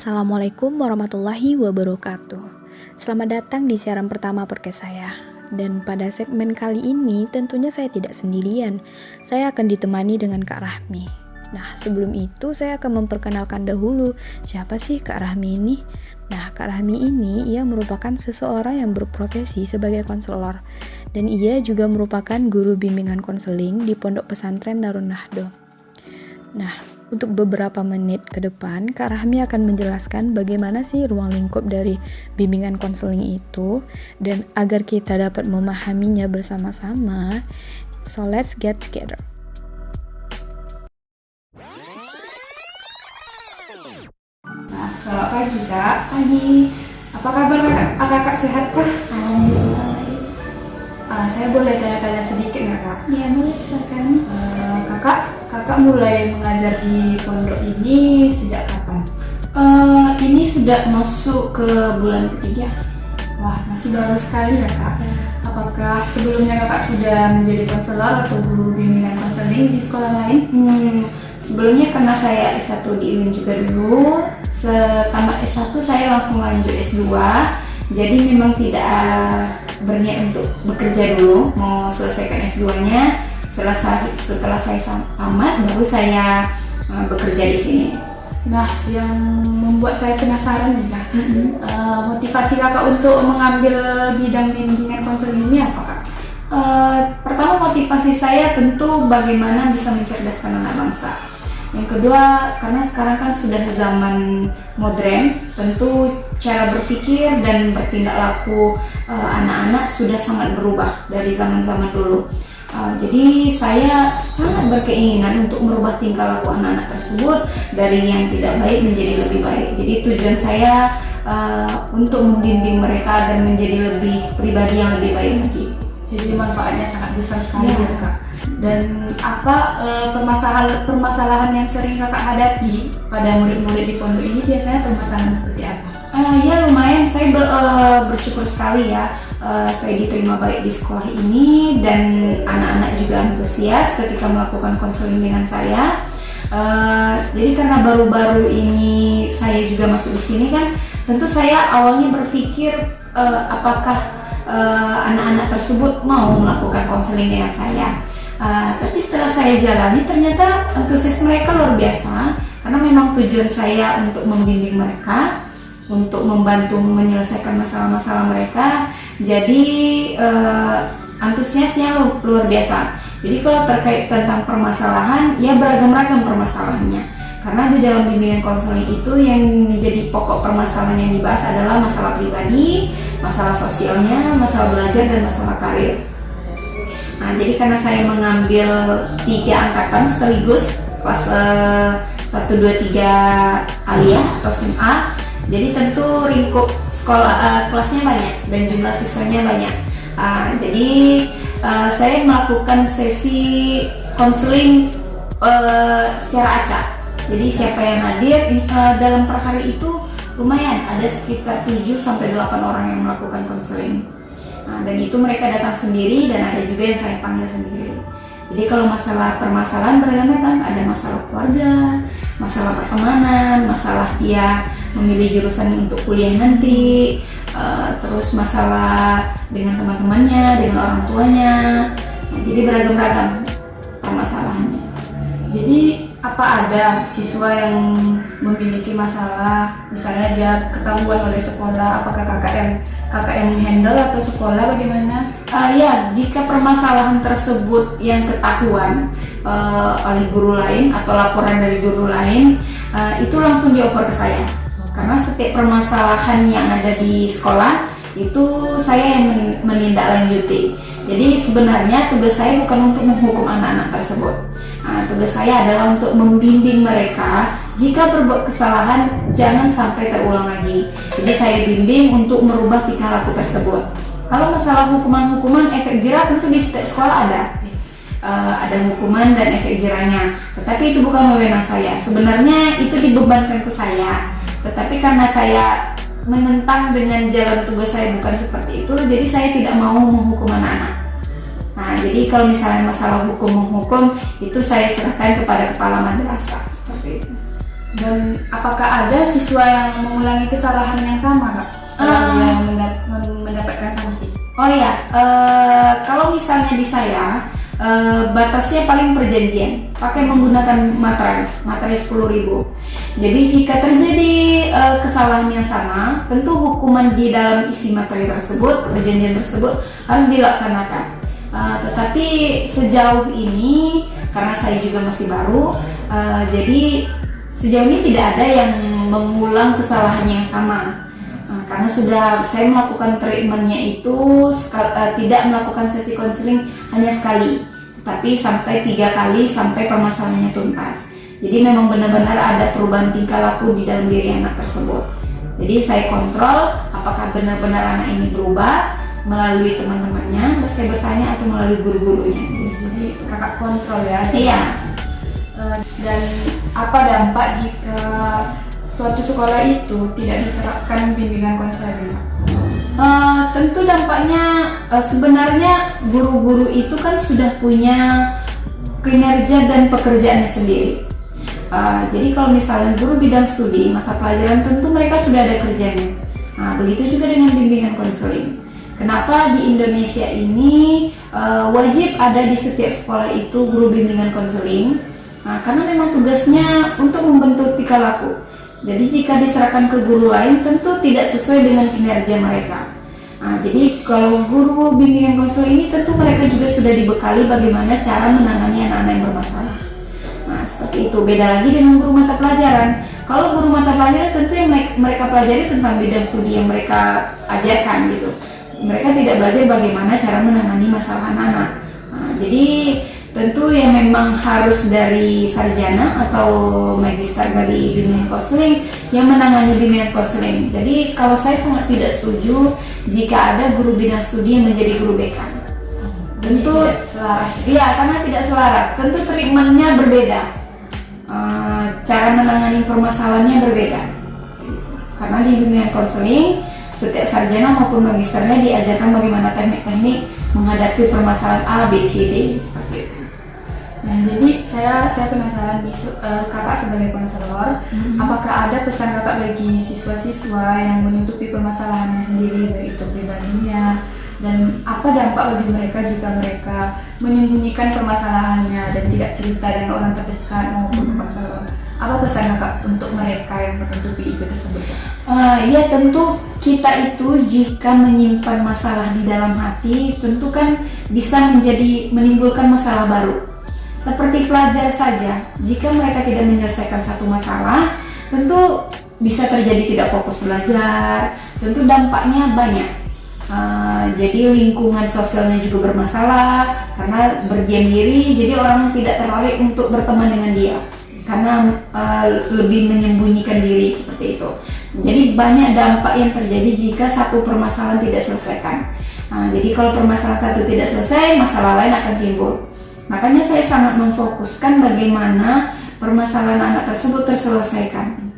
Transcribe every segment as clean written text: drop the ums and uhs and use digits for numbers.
Assalamualaikum warahmatullahi wabarakatuh. Selamat datang di siaran pertama podcast saya. Dan pada segmen kali ini tentunya saya tidak sendirian. Saya akan ditemani dengan Kak Rahmi. Nah, sebelum itu saya akan memperkenalkan dahulu siapa sih Kak Rahmi ini. Nah, Kak Rahmi ini ia merupakan seseorang yang berprofesi sebagai konselor. Dan ia juga merupakan guru bimbingan konseling di Pondok Pesantren Darun Nahdoh. Nah, untuk beberapa menit ke depan, Kak Rahmi akan menjelaskan bagaimana sih ruang lingkup dari bimbingan konseling itu, dan agar kita dapat memahaminya bersama-sama, so let's get together. Nah, selamat pagi Kak. Pagi. Apa kabar kakak sehat kah? Alhamdulillah. Saya boleh tanya-tanya sedikit nggak Kak? Ya, boleh silakan. Kakak mulai mengajar di pondok ini sejak kapan? Ini sudah masuk ke bulan ketiga. Wah, masih baru sekali ya Kak. Apakah sebelumnya kakak sudah menjadi konselor atau guru bimbingan konseling di sekolah lain? Sebelumnya karena saya S1 di UIN juga dulu, setamat S1 saya langsung lanjut S2. Jadi memang tidak berniat untuk bekerja dulu, mau selesaikan S2-nya. Setelah saya tamat, baru saya bekerja di sini. Nah, yang membuat saya penasaran nih Kak, motivasi kakak untuk mengambil bidang bimbingan konseling ini apa Kak? Pertama, motivasi saya tentu bagaimana bisa mencerdaskan anak bangsa. Yang kedua, karena sekarang kan sudah zaman modern, tentu cara berpikir dan bertindak laku anak-anak sudah sangat berubah dari zaman-zaman dulu. Jadi saya sangat berkeinginan untuk merubah tingkah laku anak-anak tersebut dari yang tidak baik menjadi lebih baik. Jadi tujuan saya untuk membimbing mereka agar menjadi lebih pribadi yang lebih baik lagi. Jadi manfaatnya sangat besar sekali ya Kak. Dan apa permasalahan yang sering kakak hadapi pada murid-murid di pondok ini biasanya permasalahan seperti apa? Ya lumayan, saya bersyukur sekali ya. Saya diterima baik di sekolah ini dan anak-anak juga antusias ketika melakukan konseling dengan saya. Jadi karena baru-baru ini saya juga masuk di sini kan, tentu saya awalnya berpikir apakah anak-anak tersebut mau melakukan konseling dengan saya. Tapi setelah saya jalani ternyata antusias mereka luar biasa, karena memang tujuan saya untuk membimbing mereka, untuk membantu menyelesaikan masalah-masalah mereka. Jadi antusiasnya luar biasa. Jadi kalau terkait tentang permasalahan, ya beragam-ragam permasalahannya. Karena di dalam bimbingan konseling itu yang menjadi pokok permasalahan yang dibahas adalah masalah pribadi, masalah sosialnya, masalah belajar, dan masalah karir. Nah, jadi karena saya mengambil 3 angkatan sekaligus, kelas 1, 2, 3 aliyah atau SMA, jadi tentu lingkup sekolah kelasnya banyak dan jumlah siswanya banyak. Jadi saya melakukan sesi konseling secara acak. Jadi siapa yang hadir dalam per hari itu lumayan, ada sekitar 7-8 orang yang melakukan konseling. Dan itu mereka datang sendiri dan ada juga yang saya panggil sendiri. Jadi kalau masalah permasalahan beragam-ragam, ada masalah keluarga, masalah pertemanan, masalah dia memilih jurusan untuk kuliah nanti, terus masalah dengan teman-temannya, dengan orang tuanya. Jadi beragam-ragam permasalahannya. Jadi apa ada siswa yang memiliki masalah, misalnya dia ketahuan oleh sekolah, apakah kakak yang handle atau sekolah bagaimana? Ya, jika permasalahan tersebut yang ketahuan oleh guru lain atau laporan dari guru lain, itu langsung dioper ke saya. Karena setiap permasalahan yang ada di sekolah itu saya yang menindaklanjuti. Jadi sebenarnya tugas saya bukan untuk menghukum anak-anak tersebut. Tugas saya adalah untuk membimbing mereka jika berbuat kesalahan jangan sampai terulang lagi. Jadi saya bimbing untuk merubah tingkah laku tersebut. Kalau masalah hukuman-hukuman, efek jerah tentu di setiap sekolah ada. Ada hukuman dan efek jerahnya. Tetapi itu bukan wewenang saya. Sebenarnya itu dibebankan ke saya. Tetapi karena saya menentang dengan jalan tugas saya bukan seperti itu, jadi saya tidak mau menghukum anak-anak. Nah, jadi kalau misalnya masalah hukum menghukum itu saya serahkan kepada kepala madrasah seperti itu. Dan apakah ada siswa yang mengulangi kesalahan yang sama, Kak, setelah dia mendapatkan sanksi? Oh iya, kalau misalnya di saya batasnya paling perjanjian, pakai menggunakan materai 10.000. Jadi jika terjadi kesalahan yang sama, tentu hukuman di dalam isi materai tersebut, perjanjian tersebut harus dilaksanakan. Tetapi sejauh ini, karena saya juga masih baru, jadi sejauh ini tidak ada yang mengulang kesalahan yang sama. Karena sudah saya melakukan treatmentnya itu tidak melakukan sesi konseling hanya sekali, tapi sampai 3 kali sampai permasalahannya tuntas. Jadi memang benar-benar ada perubahan tingkah laku di dalam diri anak tersebut. Jadi saya kontrol apakah benar-benar anak ini berubah melalui teman-temannya, saya bertanya, atau melalui guru-gurunya. Jadi kakak kontrol ya. Iya. Dan apa dampak jika suatu sekolah itu tidak diterapkan bimbingan konseling? Tentu dampaknya sebenarnya guru-guru itu kan sudah punya kinerja dan pekerjaannya sendiri. Jadi kalau misalnya guru bidang studi mata pelajaran, tentu mereka sudah ada kerjanya. Begitu juga dengan bimbingan konseling. Kenapa di Indonesia ini wajib ada di setiap sekolah itu guru bimbingan konseling? Karena memang tugasnya untuk membentuk tingkah laku. Jadi jika diserahkan ke guru lain, tentu tidak sesuai dengan kinerja mereka. Jadi kalau guru bimbingan konseling ini, tentu mereka juga sudah dibekali bagaimana cara menangani anak-anak yang bermasalah. Seperti itu. Beda lagi dengan guru mata pelajaran. Kalau guru mata pelajaran, tentu yang mereka pelajari tentang bidang studi yang mereka ajarkan gitu. Mereka tidak belajar bagaimana cara menangani masalah anak-anak. Jadi tentu yang memang harus dari sarjana atau magister dari bimbingan konseling yang menangani bimbingan konseling. Jadi kalau saya sangat tidak setuju jika ada guru bidang studi yang menjadi guru BK. Tentu tidak selaras. Iya, karena tidak selaras. Tentu treatmentnya berbeda, cara menangani permasalahannya berbeda. Karena di bimbingan konseling setiap sarjana maupun magisternya diajarkan bagaimana teknik-teknik menghadapi permasalahan A, B, C, D seperti itu. Nah, jadi saya penasaran nih, kakak sebagai konselor, apakah ada pesan kakak bagi siswa-siswa yang menutupi permasalahannya sendiri, baik itu pribadinya, dan apa dampak bagi mereka jika mereka menyembunyikan permasalahannya dan tidak cerita dengan orang terdekat maupun konselor? Apa pesan kakak untuk mereka yang menutupi itu tersebut? Ya tentu kita itu jika menyimpan masalah di dalam hati, tentu kan bisa menimbulkan masalah baru. Seperti pelajar saja, jika mereka tidak menyelesaikan satu masalah, tentu bisa terjadi tidak fokus belajar, tentu dampaknya banyak. Jadi lingkungan sosialnya juga bermasalah, karena berdiam diri, jadi orang tidak tertarik untuk berteman dengan dia, karena lebih menyembunyikan diri seperti itu. Jadi banyak dampak yang terjadi jika satu permasalahan tidak selesaikan. Jadi kalau permasalahan satu tidak selesai, masalah lain akan timbul. Makanya saya sangat memfokuskan bagaimana permasalahan anak tersebut terselesaikan.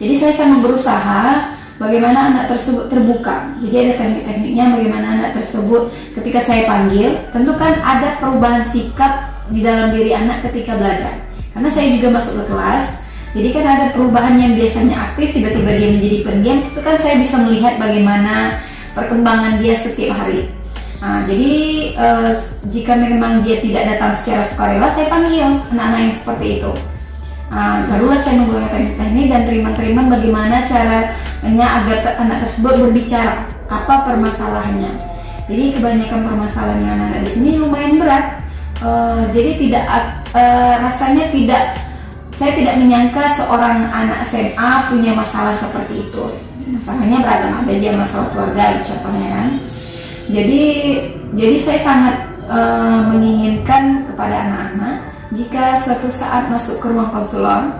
Jadi saya sangat berusaha bagaimana anak tersebut terbuka. Jadi ada teknik-tekniknya bagaimana anak tersebut ketika saya panggil, tentu kan ada perubahan sikap di dalam diri anak ketika belajar. Karena saya juga masuk ke kelas, jadi kan ada perubahan yang biasanya aktif, tiba-tiba dia menjadi pendiam, itu kan saya bisa melihat bagaimana perkembangan dia setiap hari. Jadi jika memang dia tidak datang secara sukarela, saya panggil anak-anak yang seperti itu. Barulah saya menggunakan teknik-teknik dan treatment bagaimana caranya agar anak tersebut berbicara apa permasalahannya. Jadi kebanyakan permasalahannya anak-anak di sini lumayan berat. Jadi rasanya saya tidak menyangka seorang anak SMA punya masalah seperti itu. Masalahnya beragam, ada dia masalah keluarga contohnya kan. Jadi saya sangat menginginkan kepada anak-anak jika suatu saat masuk ke ruang konselor,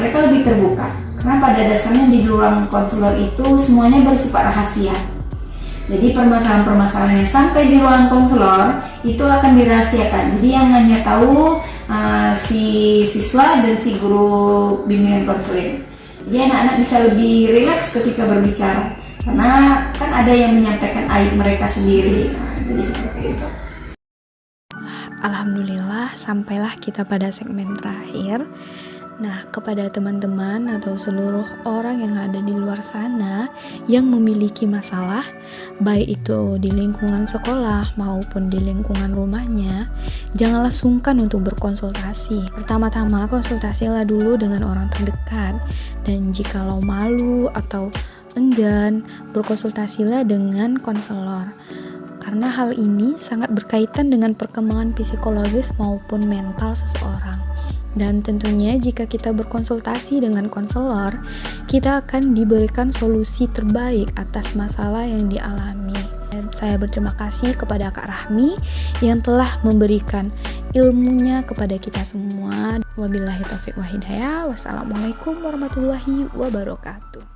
mereka lebih terbuka. Karena pada dasarnya di ruang konselor itu semuanya bersifat rahasia. Jadi permasalahan-permasalahan yang sampai di ruang konselor itu akan dirahasiakan. Jadi yang hanya tahu si siswa dan si guru bimbingan konseling. Jadi anak-anak bisa lebih rileks ketika berbicara. Karena kan ada yang menyampaikan aib mereka sendiri. Jadi seperti itu. Alhamdulillah, sampailah kita pada segmen terakhir. Nah, kepada teman-teman atau seluruh orang yang ada di luar sana yang memiliki masalah, baik itu di lingkungan sekolah maupun di lingkungan rumahnya, janganlah sungkan untuk berkonsultasi. Pertama-tama, konsultasilah dulu dengan orang terdekat, dan jikalau malu atau enggan, berkonsultasilah dengan konselor. Karena hal ini sangat berkaitan dengan perkembangan psikologis maupun mental seseorang. Dan tentunya jika kita berkonsultasi dengan konselor, kita akan diberikan solusi terbaik atas masalah yang dialami. Dan saya berterima kasih kepada Kak Rahmi yang telah memberikan ilmunya kepada kita semua. Wabillahi taufiq wa hidayah. Wassalamualaikum warahmatullahi wabarakatuh.